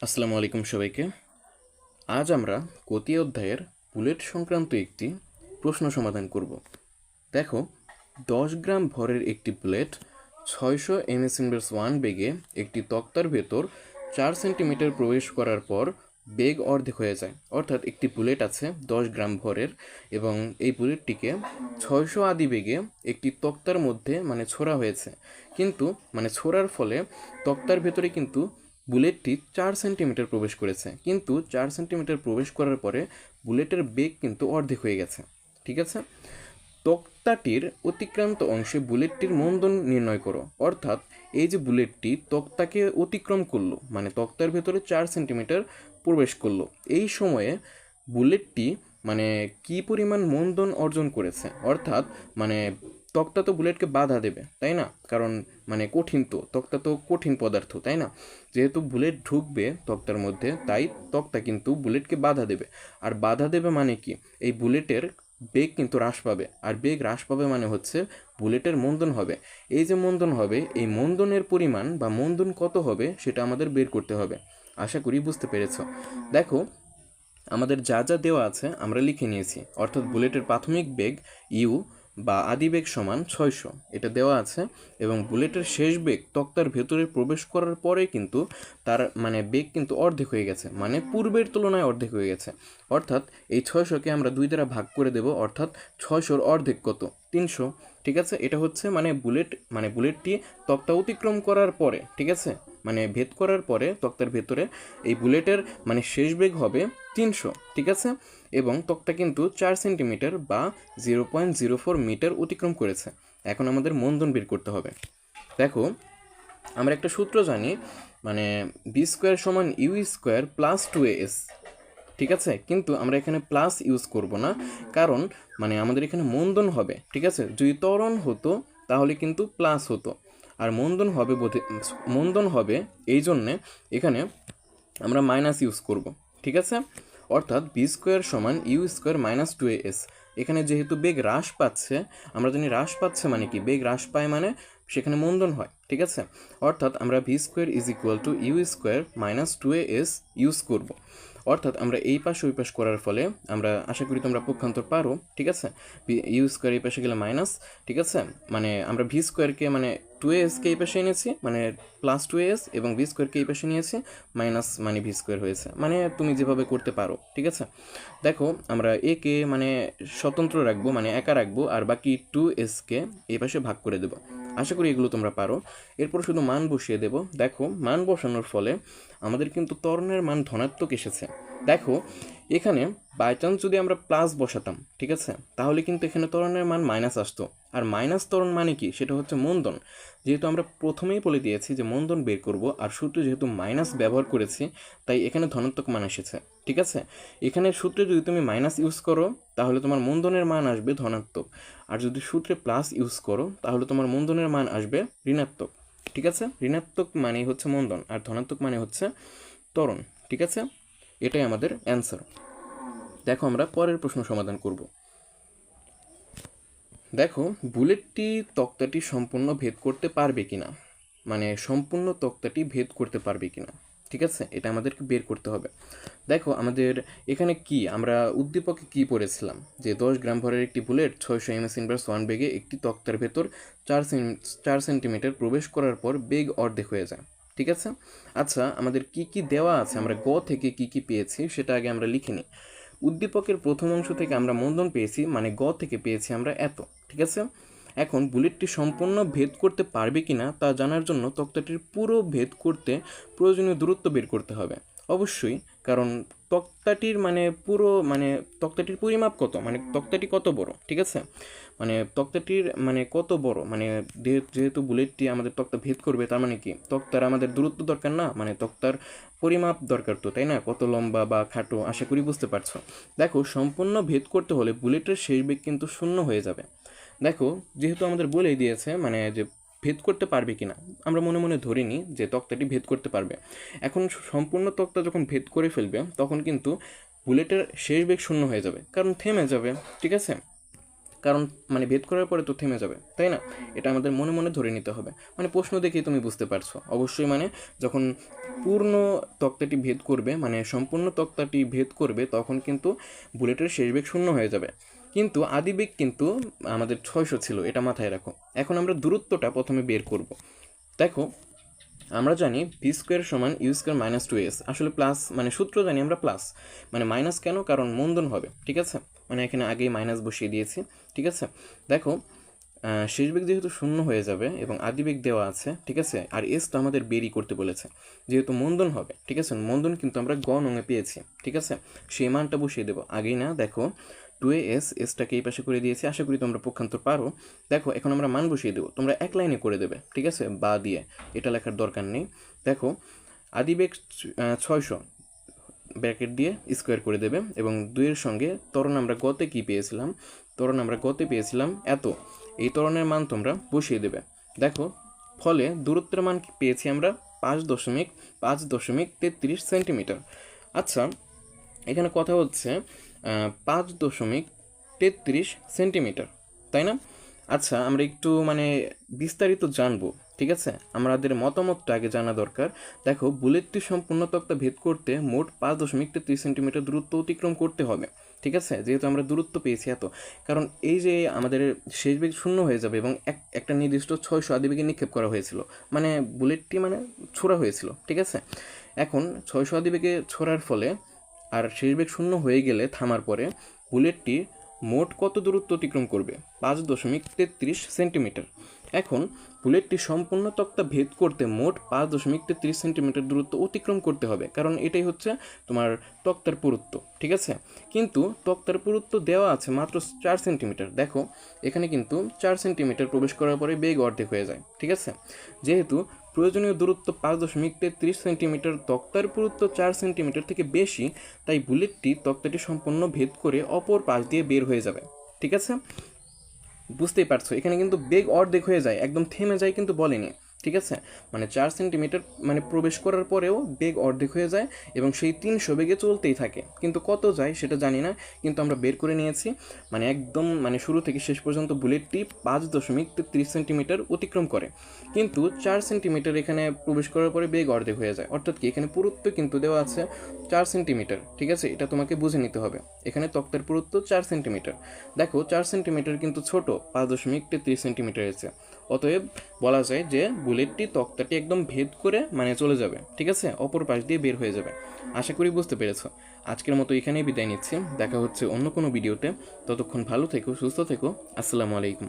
আসসালামু আলাইকুম সবাইকে। আজ আমরা গতি অধ্যায়ের বুলেট সংক্রান্ত একটি প্রশ্ন সমাধান করব। দেখো, 10 গ্রাম ভরের একটি বুলেট 600 ms/1 বেগে একটি তক্তার ভেতর 4 সেন্টিমিটার প্রবেশ করার পর বেগ অর্ধেক হয়ে যায়। অর্থাৎ একটি বুলেট আছে 10 গ্রাম ভরের এবং এই বুলেটটিকে 600 আদি বেগে একটি তক্তার মধ্যে ছোড়া হয়েছে, কিন্তু ছোড়ার ফলে তক্তার ভেতরে কিন্তু বুলেটটি 4 সেন্টিমিটার প্রবেশ করেছে, কিন্তু 4 সেন্টিমিটার প্রবেশ করার পরে বুলেটের বেগ কিন্তু অর্ধেক হয়ে গেছে। ঠিক আছে, তক্তাটির অতিক্রান্ত অংশে বুলেটটির মন্দন নির্ণয় করো। অর্থাৎ এই যে বুলেটটি তক্তাকে অতিক্রম করলো, তক্তার ভেতরে 4 সেন্টিমিটার প্রবেশ করলো, এই সময়ে বুলেটটি কি পরিমাণ মন্দন অর্জন করেছে। অর্থাৎ মানে তক্তা তো বুলেটকে বাধা দেবে, তাই না? কারণ কঠিন, তো তক্তা তো কঠিন পদার্থ, তাই না? যেহেতু বুলেট ঢুকবে তক্তার মধ্যে, তাই তক্তা কিন্তু বুলেটকে বাধা দেবে। আর বাধা দেবে মানে কি, এই বুলেটের বেগ কিন্তু হ্রাস পাবে। আর বেগ হ্রাস পাবে মানে হচ্ছে বুলেটের মন্দন হবে। এই যে মন্দন হবে, এই মন্দনের পরিমাণ বা মন্দন কত হবে সেটা আমাদের বের করতে হবে। আশা করি বুঝতে পেরেছ। দেখো, আমাদের যা যা দেওয়া আছে আমরা লিখে নিয়েছি। অর্থাৎ বুলেটের প্রাথমিক বেগ ইউ বা আদি বেগ সমান 600, এটা দেওয়া আছে। এবং বুলেটের শেষ বেগ তক্তার ভেতরে প্রবেশ করার পরে কিন্তু তার বেগ কিন্তু অর্ধেক হয়ে গেছে, পূর্বের তুলনায় অর্ধেক হয়ে গেছে। অর্থাৎ এই 600কে আমরা 2 দ্বারা ভাগ করে দেব। অর্থাৎ 600-র অর্ধেক কত? 300। ঠিক আছে, এটা হচ্ছে বুলেটটি তক্তা অতিক্রম করার পরে, ঠিক আছে, ভেদ করার পরে তক্তার ভেতরে এই বুলেটের শেষ বেগ হবে 300। ঠিক আছে, এবং তক্তা কিন্তু 4 সেন্টিমিটার বা 0.04 মিটার অতিক্রম করেছে। এখন আমাদের মন্দন বের করতে হবে। দেখো, আমরা একটা সূত্র জানি, বি² সমান ইউ² প্লাস 2as। ঠিক আছে, কিন্তু আমরা এখানে প্লাস ইউজ করব না, কারণ আমাদের এখানে মন্দন হবে। ঠিক আছে, যদি ত্বরণ হতো তাহলে কিন্তু প্লাস হতো, আর মন্দন হবে এই জন্যে এখানে আমরা মাইনাস ইউজ করব। ঠিক আছে, অর্থাৎ বি² সমান ইউ² মাইনাস 2as। এখানে যেহেতু বেগ হ্রাস পাচ্ছে, আমরা জানি হ্রাস পাচ্ছে কি, বেগ হ্রাস পায় সেখানে মন্দন হয়। ঠিক আছে, অর্থাৎ আমরা v² = ইউ² মাইনাস 2as ইউজ করব। অর্থাৎ আমরা এই পাশ ওই পাশ করার ফলে আমরা আশা করি তোমরা পক্ষান্তর পারো। ঠিক আছে, ইউ² এই পাশে গেলে মাইনাস। ঠিক আছে, আমরা v²কে 2as-কে এই পাশে এনেছি, প্লাস 2as, এবং v²কে এই পাশে নিয়েছি, মাইনাস v² হয়েছে। তুমি যেভাবে করতে পারো। ঠিক আছে, দেখো, আমরা একে স্বতন্ত্র রাখবো, একা রাখবো, আর বাকি 2s-কে এই পাশে ভাগ করে দেবো। আশা করি এগুলো তোমরা পারো। এরপর শুধু মান বসিয়ে দেব। দেখো, মান বসানোর ফলে আমাদের কিন্তু ত্বরণের মান ধনাত্মক এসেছে। দেখো, এখানে বাই চান্স যদি আমরা প্লাস বসাতাম, ঠিক আছে, তাহলে কিন্তু এখানে ত্বরণের মান মাইনাস আসতো। আর মাইনাস ত্বরণ কি, সেটা হচ্ছে মন্দন। যেহেতু আমরা প্রথমেই বলে দিয়েছি যে মন্দন বের করব, আর সূত্রে যেহেতু মাইনাস ব্যবহার করেছি, তাই এখানে ধনাত্মক মান এসেছে। ঠিক আছে, এখানে সূত্রে যদি তুমি মাইনাস ইউজ করো তাহলে তোমার মন্দনের মান আসবে ধনাত্মক, আর যদি সূত্রে প্লাস ইউজ করো তাহলে তোমার মন্দনের মান আসবে ঋণাত্মক। ঠিক আছে, ঋণাত্মক মানেই হচ্ছে মন্দন, আর ধনাত্মক মানে হচ্ছে ত্বরণ। ঠিক আছে, এটাই আমাদের অ্যান্সার। দেখো, আমরা পরের প্রশ্ন সমাধান করব। দেখো, বুলেটটি তক্তাটি সম্পূর্ণ ভেদ করতে পারবে কিনা, সম্পূর্ণ তক্তাটি ভেদ করতে পারবে কিনা। ঠিক আছে, এটা আমাদেরকে বের করতে হবে। দেখো, আমাদের এখানে কি, আমরা উদ্দীপকে কি পড়েছিলাম, যে 10 গ্রাম ভরের একটি বুলেট 600 ms/1 বেগে একটি তক্তার ভেতর 4 সেন্টিমিটার প্রবেশ করার পর বেগ অর্ধেক হয়ে যায়। ঠিক আছে, আচ্ছা, আমাদের কি কি দেওয়া আছে, আমরা গ থেকে কি কি পেয়েছি সেটা আগে আমরা লিখে নিই। উদ্দীপকের প্রথম অংশ থেকে আমরা মন্দন পেয়েছি, গ থেকে পেয়েছি আমরা এত। ঠিক আছে, এখন বুলেটটি সম্পূর্ণ ভেদ করতে পারবে কিনা তা জানার জন্য তক্তাটির পুরো ভেদ করতে প্রয়োজনীয় দূরত্ব বের করতে হবে অবশ্যই। কারণ তক্তাটির পুরো তক্তাটির পরিমাপ কত, তক্তাটি কত বড়। ঠিক আছে, তক্তাটির কত বড়, যেহেতু বুলেটটি আমাদের তক্তা ভেদ করবে, তার কি তক্তার আমাদের দূরত্ব দরকার না, তক্তার পরিমাপ দরকার তো, তাই না? কত লম্বা বা খাটো, আশা করি বুঝতে পারছো। দেখো, সম্পূর্ণ ভেদ করতে হলে বুলেটের শেষ বেগ কিন্তু 0 হয়ে যাবে। দেখো, যেহেতু আমাদের বলেই দিয়েছে যে ভেদ করতে পারবে কিনা, আমরা মনে মনে ধরে নিই যে তক্তাটি ভেদ করতে পারবে। এখন সম্পূর্ণ তক্তা যখন ভেদ করে ফেলবে তখন কিন্তু বুলেটের শেষ বেগ 0 হয়ে যাবে, কারণ থেমে যাবে। ঠিক আছে, কারণ মানে ভেদ করার পরে তো থেমে যাবে, তাই না? এটা আমাদের মনে মনে ধরে নিতে হবে। মানে প্রশ্ন দেখেই তুমি বুঝতে পারছো অবশ্যই, মানে যখন পূর্ণ তক্তাটি ভেদ করবে, মানে সম্পূর্ণ তক্তাটি ভেদ করবে, তখন কিন্তু বুলেটের শেষ বেগ 0 হয়ে যাবে। কিন্তু আদিবেগ কিন্তু আমাদের 600 ছিল, এটা মাথায় রাখো। এখন আমরা দূরত্বটা প্রথমে বের করব। দেখো, আমরা জানি ভি স্কোয়ার সমান ইউ স্কোয়ার মাইনাস 2s, আসলে প্লাস মানে সূত্র জানি আমরা প্লাস, মানে মাইনাস কেন, কারণ মন্দন হবে, ঠিক আছে? মানে এখানে আগেই মাইনাস বসিয়ে দিয়েছি, ঠিক আছে? দেখো, শেষ বেগ যেহেতু 0 হয়ে যাবে এবং আদিবেগ দেওয়া আছে, ঠিক আছে, আর এস তো আমাদের বেরই করতে বলেছে, যেহেতু মন্দন হবে, ঠিক আছে? মন্দন কিন্তু আমরা গ নঙে পেয়েছি, ঠিক আছে? সেই মানটা বসিয়ে দেবো আগেই না। দেখো 2s, এসটাকে এই পাশে করে দিয়েছি, আশা করি তোমরা পক্ষান্তর পারো। দেখো এখন আমরা মান বসিয়ে দেবো, তোমরা এক লাইনে করে দেবে, ঠিক আছে, বা দিয়ে, এটা লেখার দরকার নেই। দেখো আদিবেগ 600 ব্র্যাকেট দিয়ে স্কোয়ার করে দেবে এবং 2-এর সঙ্গে ত্বরণ আমরা গতে কী পেয়েছিলাম, ত্বরণ আমরা গতে পেয়েছিলাম এত, এই ত্বরণের মান তোমরা বসিয়ে দেবে। দেখো ফলে দূরত্বের মান পেয়েছি আমরা 5.33 সেন্টিমিটার। আচ্ছা, এখানে কথা হচ্ছে 5.33 সেন্টিমিটার, তাই না? আচ্ছা, আমরা একটু মানে বিস্তারিত জানবো, ঠিক আছে? আমাদের মতামতটা আগে জানা দরকার। দেখো, বুলেটটি সম্পূর্ণ তক্তা ভেদ করতে মোট 5.33 সেন্টিমিটার দূরত্ব অতিক্রম করতে হবে, ঠিক আছে? যেহেতু আমরা দূরত্ব পেয়েছি এত, কারণ এই যে আমাদের শেষ বেগ 0 হয়ে যাবে এবং একটা নির্দিষ্ট 600 আদিবেগে নিক্ষেপ করা হয়েছিল, মানে বুলেটটি মানে ছোড়া হয়েছিল, ঠিক আছে? এখন 600 আদিবেগে ছোড়ার ফলে আর শেষ বেগ 0 হয়ে গেলে থামার পরে বুলেটটি মোট কত দূরত্ব অতিক্রম করবে? 5.33 সেন্টিমিটার। এখন বুলেটটি সম্পূর্ণ তক্তা ভেদ করতে মোট 5.33 সেন্টিমিটার দূরত্ব অতিক্রম করতে হবে, কারণ এটাই হচ্ছে তোমার তক্তার পুরুত্ব, ঠিক আছে? কিন্তু তক্তার পুরুত্ব দেওয়া আছে মাত্র 4 সেন্টিমিটার। দেখো এখানে কিন্তু 4 সেন্টিমিটার প্রবেশ করার পরে বেগ অর্ধেক হয়ে যায়, ঠিক আছে? যেহেতু প্রয়োজনীয় দূরত্ব 5.33 সেন্টিমিটার, তক্তার পুরুত্ব 4 সেন্টিমিটার থেকে বেশি, তাই বুলেটটি তক্তাটি সম্পূর্ণ ভেদ করে অপর পাশ দিয়ে বের হয়ে যাবে, ঠিক আছে? বুঝতেই পারছো, এখানে কিন্তু বেগ অর্ধেক হয়ে যায়, একদম থেমে যায় কিন্তু বলেনি, ঠিক আছে? মানে 4 সেন্টিমিটার মানে প্রবেশ করার পরেও বেগ অর্ধেক হয়ে যায় এবং সেই 300 বেগে চলতেই থাকে, কিন্তু কত যায় সেটা জানি না, কিন্তু আমরা বের করে নিয়েছি। মানে একদম মানে শুরু থেকে শেষ পর্যন্ত বুলেটটি 5.33 সেন্টিমিটার অতিক্রম করে, কিন্তু 4 সেন্টিমিটার এখানে প্রবেশ করার পরে বেগ অর্ধেক হয়ে যায়, অর্থাৎ কি এখানে পুরুত্ব কিন্তু দেওয়া আছে 4 সেন্টিমিটার, ঠিক আছে? এটা তোমাকে বুঝে নিতে হবে, এখানে তক্তার পুরুত্ব 4 সেন্টিমিটার। দেখো 4 সেন্টিমিটার কিন্তু ছোট 5.33 সেন্টিমিটার এসে, অতএব বলা যায় যে বুলেটটি তক্তাটি একদম ভেদ করে মানে চলে যাবে, ঠিক আছে, অপর পাশ দিয়ে বের হয়ে যাবে। আশা করি বুঝতে পেরেছো। আজকের মতো এখানেই বিদায় নিচ্ছি, দেখা হচ্ছে অন্য কোনো ভিডিওতে। ততক্ষণ ভালো থেকো, সুস্থ থেকো, আসসালামু আলাইকুম।